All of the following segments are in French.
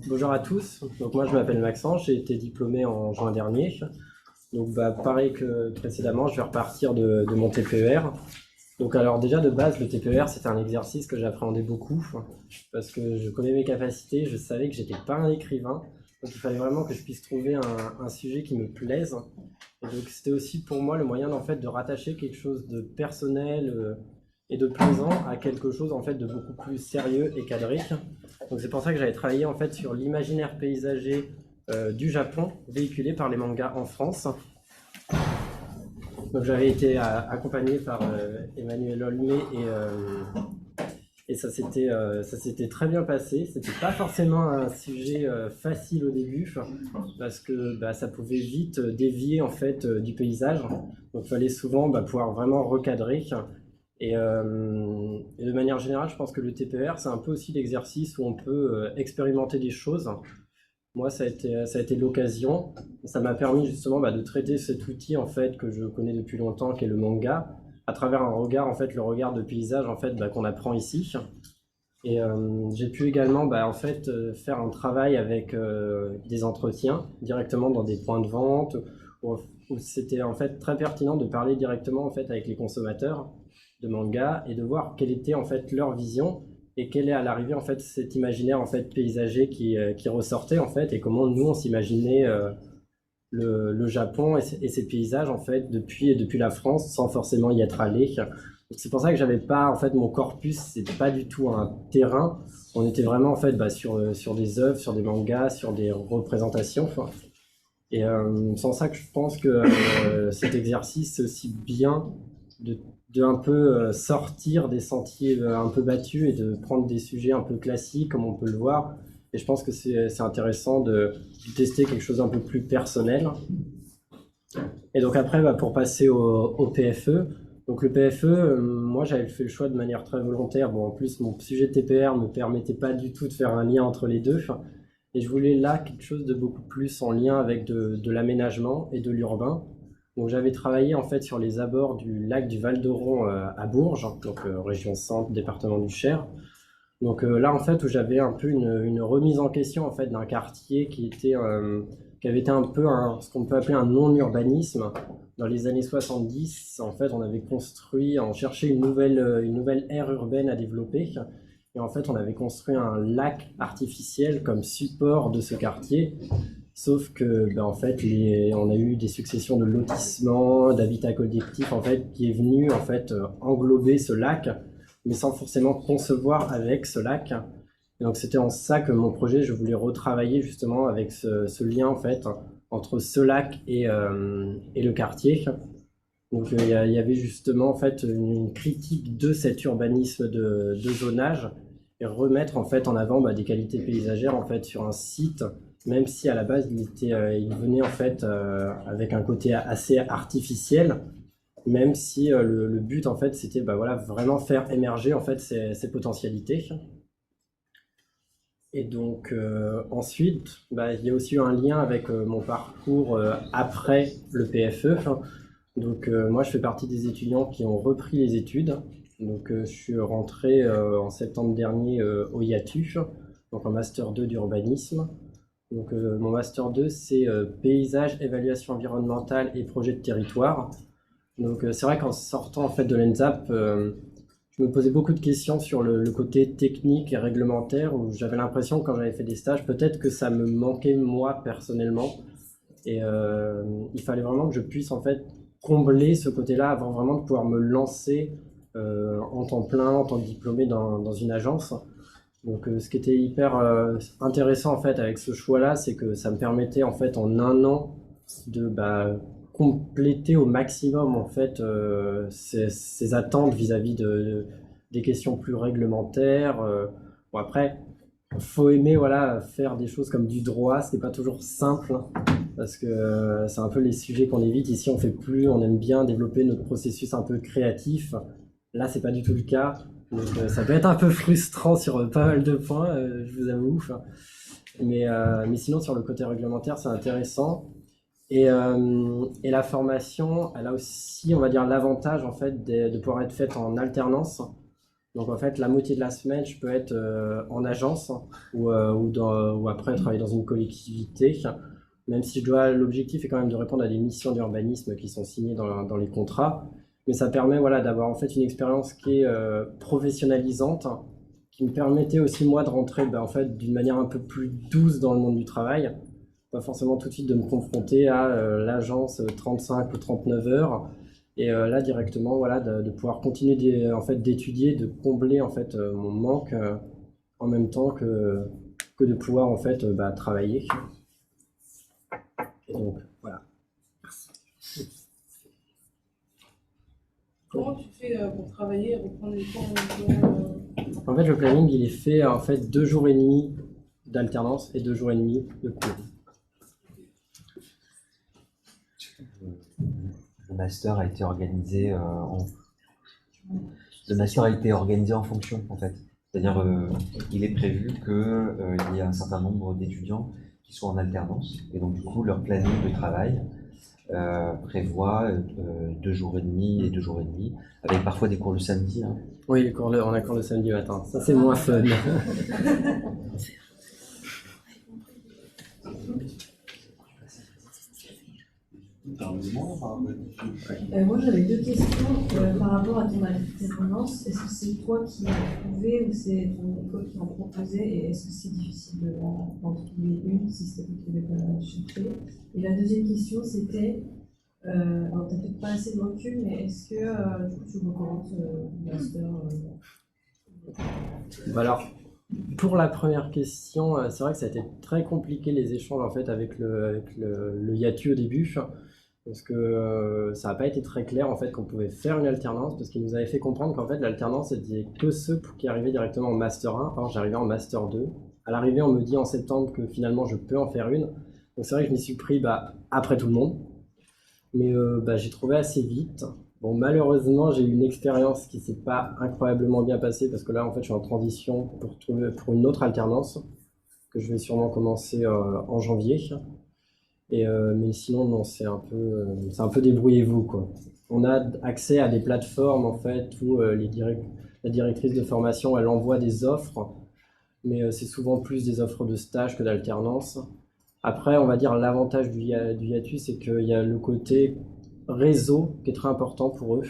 Bonjour à tous. Donc moi je m'appelle Maxence, j'ai été diplômé en juin dernier. Donc pareil que précédemment, je vais repartir de mon TPER. Donc alors déjà de base, le TPER c'était un exercice que j'appréhendais beaucoup parce que je connais mes capacités, je savais que j'étais pas un écrivain. Donc il fallait vraiment que je puisse trouver un sujet qui me plaise. Et donc c'était aussi pour moi le moyen en fait de rattacher quelque chose de personnel et de plaisant à quelque chose en fait de beaucoup plus sérieux et cadré. Donc c'est pour ça que j'avais travaillé en fait sur l'imaginaire paysager du Japon véhiculé par les mangas en France. Donc j'avais été accompagné par Emmanuel Olmé et ça s'était très bien passé. C'était pas forcément un sujet facile au début parce que ça pouvait vite dévier en fait du paysage. Donc il fallait souvent pouvoir vraiment recadrer. Et de manière générale, je pense que le TPR, c'est un peu aussi l'exercice où on peut expérimenter des choses. Moi, ça a été l'occasion. Ça m'a permis justement de traiter cet outil en fait que je connais depuis longtemps, qui est le manga, à travers un regard en fait, le regard de paysage en fait qu'on apprend ici. Et j'ai pu également en fait faire un travail avec des entretiens directement dans des points de vente où c'était en fait très pertinent de parler directement en fait avec les consommateurs de manga et de voir quelle était en fait leur vision et quel est à l'arrivée en fait cet imaginaire en fait paysager qui ressortait en fait et comment nous on s'imaginait le Japon et ses paysages en fait depuis la France sans forcément y être allé. C'est pour ça que j'avais pas en fait mon corpus, c'était pas du tout un terrain. On était vraiment en fait sur des œuvres, sur des mangas, sur des représentations. Et c'est en ça que je pense que cet exercice c'est aussi bien de un peu sortir des sentiers un peu battus et de prendre des sujets un peu classiques comme on peut le voir. Et je pense que c'est intéressant de tester quelque chose un peu plus personnel. Et donc après, pour passer au PFE, donc le PFE, moi j'avais fait le choix de manière très volontaire. Bon, en plus, mon sujet de TPR ne me permettait pas du tout de faire un lien entre les deux. Et je voulais là quelque chose de beaucoup plus en lien avec de l'aménagement et de l'urbain. Donc j'avais travaillé en fait sur les abords du lac du Val-d'Oron à Bourges, donc région centre, département du Cher. Donc là en fait où j'avais un peu une remise en question en fait d'un quartier qui avait été un peu ce qu'on peut appeler un non-urbanisme. Dans les années 70, en fait, on cherchait une nouvelle aire urbaine à développer. Et en fait, on avait construit un lac artificiel comme support de ce quartier. Sauf que, en fait, on a eu des successions de lotissements, d'habitats collectifs, en fait, qui est venu, en fait, englober ce lac, mais sans forcément concevoir avec ce lac. Et donc, c'était en ça que mon projet, je voulais retravailler justement avec ce lien, en fait, entre ce lac et le quartier. Donc, il y avait justement, en fait, une critique de cet urbanisme de zonage et remettre, en fait, en avant des qualités paysagères, en fait, sur un site même si à la base il venait en fait avec un côté assez artificiel, même si le but en fait c'était voilà, vraiment faire émerger en fait ces potentialités. Et donc ensuite, il y a aussi eu un lien avec mon parcours après le PFE. Donc moi je fais partie des étudiants qui ont repris les études. Donc je suis rentré en septembre dernier au IATU, donc en master 2 d'urbanisme. Donc, mon master 2, c'est paysage, évaluation environnementale et projet de territoire. Donc, c'est vrai qu'en sortant en fait de l'ENSAP, je me posais beaucoup de questions sur le côté technique et réglementaire, où j'avais l'impression que quand j'avais fait des stages, peut-être que ça me manquait moi personnellement. Et il fallait vraiment que je puisse en fait combler ce côté-là avant vraiment de pouvoir me lancer en temps plein, en tant que diplômé dans une agence. Donc, ce qui était hyper intéressant en fait avec ce choix-là, c'est que ça me permettait en fait en un an de compléter au maximum en fait ces attentes vis-à-vis des questions plus réglementaires. Bon après, faut aimer voilà faire des choses comme du droit, ce n'est pas toujours simple parce que c'est un peu les sujets qu'on évite. Ici, on aime bien développer notre processus un peu créatif. Là, c'est pas du tout le cas. Donc, ça peut être un peu frustrant sur pas mal de points, je vous avoue. Mais sinon, sur le côté réglementaire, c'est intéressant. Et la formation, elle a aussi, on va dire, l'avantage en fait de pouvoir être faite en alternance. Donc en fait, la moitié de la semaine, je peux être en agence ou après travailler dans une collectivité, même si l'objectif est quand même de répondre à des missions d'urbanisme qui sont signées dans les contrats. Mais ça permet voilà, d'avoir en fait une expérience qui est professionnalisante, qui me permettait aussi moi de rentrer en fait, d'une manière un peu plus douce dans le monde du travail. Pas forcément tout de suite de me confronter à l'agence 35 ou 39 heures. Et là, directement, voilà, de pouvoir continuer en fait, d'étudier, de combler en fait, mon manque en même temps que de pouvoir en fait, travailler. Et donc, voilà. Comment tu fais pour travailler et reprendre les cours En fait, le planning, il est fait en fait 2 jours et demi d'alternance et 2 jours et demi de cours. Le master a été organisé en fonction, en fait. C'est-à-dire, il est prévu qu'il y ait un certain nombre d'étudiants qui soient en alternance, et donc du coup, leur planning de travail prévoit 2 jours et demi et 2 jours et demi, avec parfois des cours le samedi. Hein. Oui, on a cours le samedi matin. Ça, c'est moins fun. Moi j'avais 2 questions par rapport à ton alternance. Est-ce que c'est toi qui l'as trouvé ou c'est ton école qui en proposait et est-ce que c'est difficile d'en trouver une si c'est vous qui n'avez pas cherché? Et la deuxième question c'était, alors tu n'as peut-être pas assez de recul, mais est-ce que du coup tu recommences le master Alors, pour la première question, c'est vrai que ça a été très compliqué les échanges en fait avec le IATU au début, parce que ça n'a pas été très clair en fait qu'on pouvait faire une alternance, parce qu'il nous avait fait comprendre qu'en fait l'alternance c'était que ceux qui arrivaient directement en master 1. Enfin, j'arrivais en master 2. À l'arrivée, on me dit en septembre que finalement je peux en faire une. Donc c'est vrai que je m'y suis pris après tout le monde, mais j'ai trouvé assez vite. Bon, malheureusement, j'ai eu une expérience qui s'est pas incroyablement bien passée parce que là, en fait, je suis en transition pour une autre alternance que je vais sûrement commencer en janvier. Mais sinon, non, c'est un peu débrouillez-vous, quoi. On a accès à des plateformes, en fait, où la directrice de formation, elle envoie des offres, mais c'est souvent plus des offres de stage que d'alternance. Après, on va dire l'avantage du hiatus, c'est qu'il y a le côté réseau qui est très important pour eux,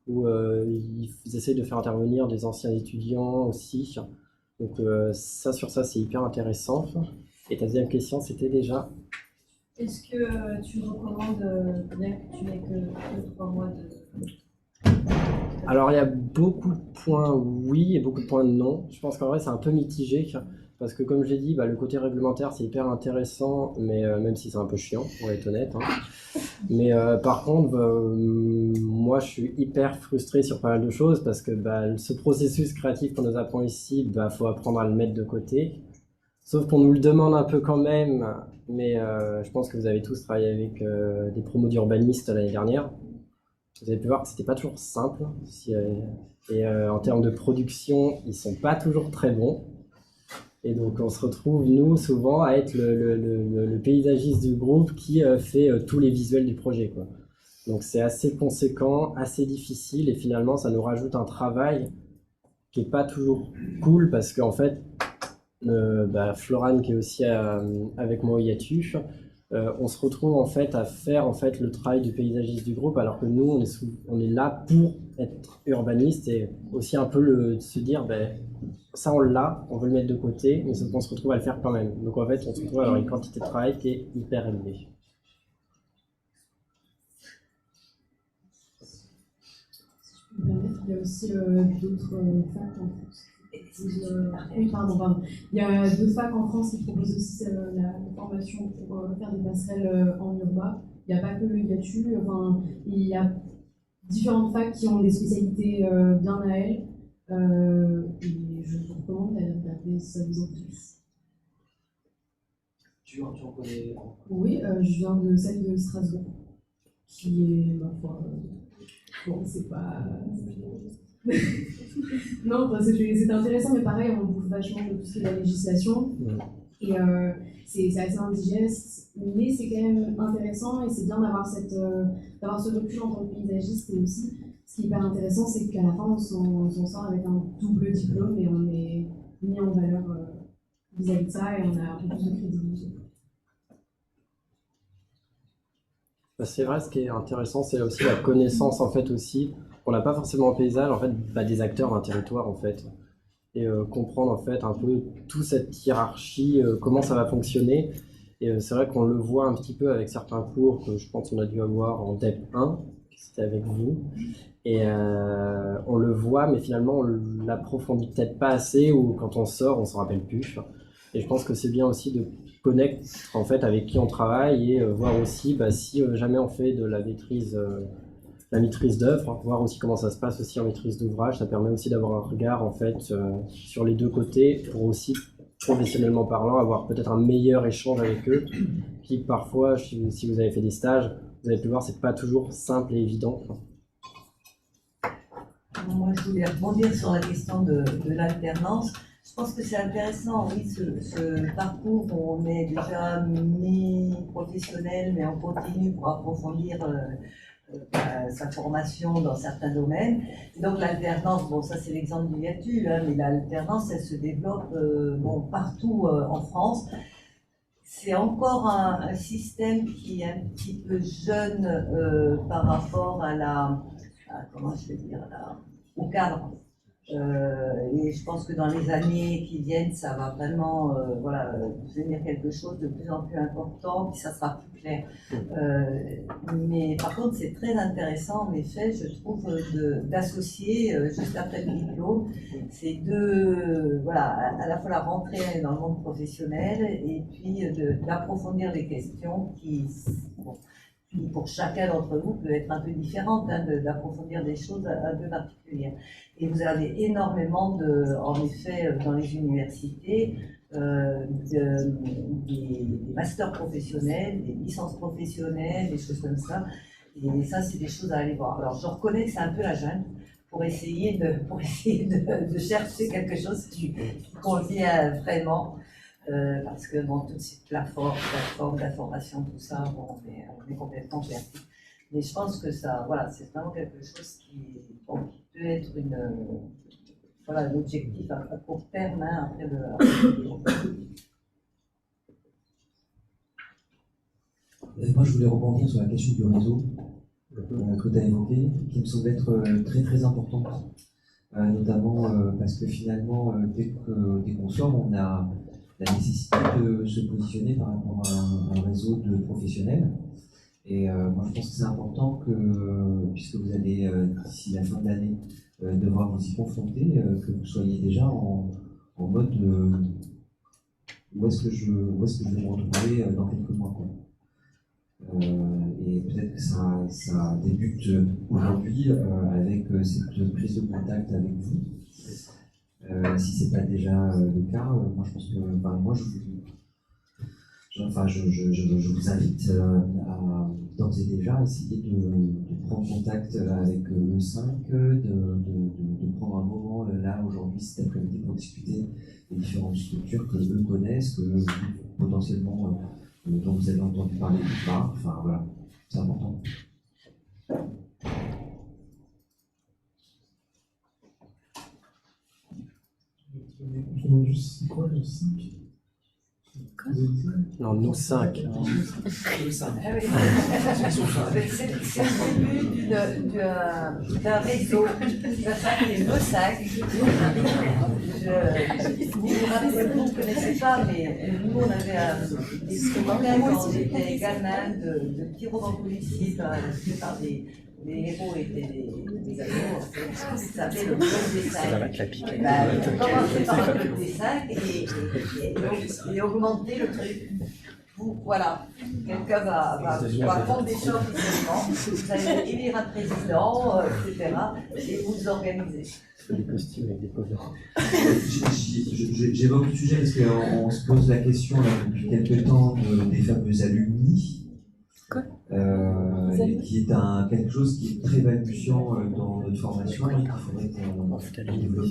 où ils essayent de faire intervenir des anciens étudiants aussi. Donc sur ça, c'est hyper intéressant. Et ta deuxième question, c'était déjà? Est-ce que tu recommandes, bien que tu n'aies que 3 mois de... Alors, il y a beaucoup de points oui et beaucoup de points non. Je pense qu'en vrai, c'est un peu mitigé. Parce que comme j'ai dit, le côté réglementaire, c'est hyper intéressant, mais même si c'est un peu chiant, pour être honnête. Hein. Mais par contre, moi, je suis hyper frustré sur pas mal de choses parce que ce processus créatif qu'on nous apprend ici, faut apprendre à le mettre de côté. Sauf qu'on nous le demande un peu quand même, mais je pense que vous avez tous travaillé avec des promos d'urbanistes l'année dernière. Vous avez pu voir que c'était pas toujours simple. Et en termes de production, ils sont pas toujours très bons. Et donc on se retrouve, nous, souvent, à être le paysagiste du groupe qui fait tous les visuels du projet, quoi. Donc c'est assez conséquent, assez difficile, et finalement ça nous rajoute un travail qui est pas toujours cool, parce qu'en fait, Florane, qui est aussi avec moi au IATU, on se retrouve en fait à faire en fait le travail du paysagiste du groupe, alors que nous on est là pour être urbaniste et aussi un peu se dire ça on l'a, on veut le mettre de côté, mais sauf qu'on se retrouve à le faire quand même. Donc en fait on se retrouve à avoir une quantité de travail qui est hyper élevée. Il y a aussi d'autres facs en France. Oui, pardon. Il y a d'autres facs en France qui proposent aussi la formation pour faire des passerelles en urbain. Il n'y a pas que le IATU, il y a différentes facs qui ont des spécialités bien à elles. Et je vous recommande d'aller regarder si ça vous intéresse. Tu en connais? Oui, je viens de celle de Strasbourg, qui est, ma foi, bon, c'est pas... non, c'est intéressant, mais pareil, on bouffe vachement de tout ce qui est la législation. Et c'est assez indigeste, mais c'est quand même intéressant et c'est bien d'avoir ce recul en tant que paysagiste et aussi Ce qui est hyper intéressant, c'est qu'à la fin, on s'en sort avec un double diplôme et on est mis en valeur vis-à-vis de ça et on a un peu plus de crédibilité. Bah, c'est vrai, ce qui est intéressant, c'est aussi la connaissance, en fait, aussi. On n'a pas forcément en paysage, en fait, bah, des acteurs d'un territoire, en fait. Et comprendre, en fait, un peu toute cette hiérarchie, comment ça va fonctionner. Et c'est vrai qu'on le voit un petit peu avec certains cours que je pense qu'on a dû avoir en DEP 1, c'était avec vous. Et on le voit, mais finalement, on l'approfondit peut-être pas assez, ou quand on sort, on s'en rappelle plus. Et je pense que c'est bien aussi de connaître en fait avec qui on travaille et voir aussi bah, si jamais on fait de la maîtrise d'œuvre, hein, voir aussi comment ça se passe aussi en maîtrise d'ouvrage. Ça permet aussi d'avoir un regard en fait sur les deux côtés pour aussi professionnellement parlant avoir peut-être un meilleur échange avec eux. Puis parfois, si vous avez fait des stages, vous avez pu voir, c'est pas toujours simple et évident. Moi, je voulais rebondir sur la question de l'alternance. Je pense que c'est intéressant, oui, ce parcours où on est déjà mi-professionnel, mais on continue pour approfondir sa formation dans certains domaines. Et donc l'alternance, bon, ça c'est l'exemple du Virtu, hein, mais l'alternance, elle se développe bon, partout en France. C'est encore un système qui est un petit peu jeune par rapport comment je vais dire, au cadre. Et je pense que dans les années qui viennent, ça va vraiment devenir quelque chose de plus en plus important, puis ça sera plus clair. Mais par contre, c'est très intéressant, en effet, je trouve, d'associer, juste après le diplôme, ces deux, voilà, à la fois la rentrée dans le monde professionnel et puis d'approfondir les questions qui pour chacun d'entre vous peut être un peu différente, hein, d'approfondir des choses un peu particulières. Et vous avez énormément en effet, dans les universités, des masters professionnels, des licences professionnelles, des choses comme ça. Et ça, c'est des choses à aller voir. Alors, je reconnais que c'est un peu la jungle pour essayer de chercher quelque chose qui convient vraiment. Parce que dans toutes ces plateformes d'information, tout ça, bon, on est complètement perdu. Mais je pense que ça, voilà, c'est vraiment quelque chose qui peut être un objectif à court terme, hein, après Moi, je voulais rebondir sur la question du réseau que tu as évoqué, qui me semble être très très importante, notamment parce que finalement, dès qu'on sort, on a la nécessité de se positionner par rapport à un réseau de professionnels. Et moi, je pense que c'est important que, puisque vous allez, d'ici la fin de l'année, devoir vous y confronter, que vous soyez déjà en mode où est-ce que je vais me retrouver dans quelques mois, quoi. Et peut-être que ça débute aujourd'hui avec cette prise de contact avec vous. Si ce n'est pas déjà le cas, moi je pense que moi je vous invite à d'ores et déjà essayer de prendre contact avec E5, de prendre un moment là aujourd'hui, cet après-midi, pour discuter des différentes structures que eux connaissent, que potentiellement dont vous avez entendu parler plus tard. Enfin voilà, c'est important. C'est quoi le 5? Non, nous 5. Ah oui. C'est le début d'un réseau, ça qui est Mossac. Vous ne connaissez pas, mais nous on avait des souvenirs quand on était gamin de petits romans policiers par les héros étaient des ados, ça s'appelait le club des 5. On commençait par le club des 5 et augmenter le truc. Voilà, quelqu'un va prendre des choses officiellement, vous allez élire un président, etc. et vous organisez. Des costumes avec des covers. J'évoque le sujet parce qu'on se pose la question là, depuis quelques temps des fameux alumni. Qui est quelque chose qui est très balbutiant dans notre formation et qu'il faudrait qu'on développe.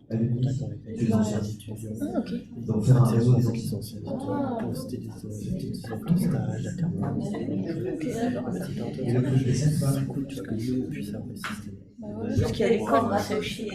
à l'UNI, contact avec les anciens. étudiants. Ah, ok. Donc faire un réseau des Des anciens étudiants, poster des étudiants de stage, d'alternance. Ok, d'accord. Et le projet des scènes, C'est cool, tu vois, que nous, on puisse avoir le système. Bah ouais, parce qu'il y a l'école, c'est aussi.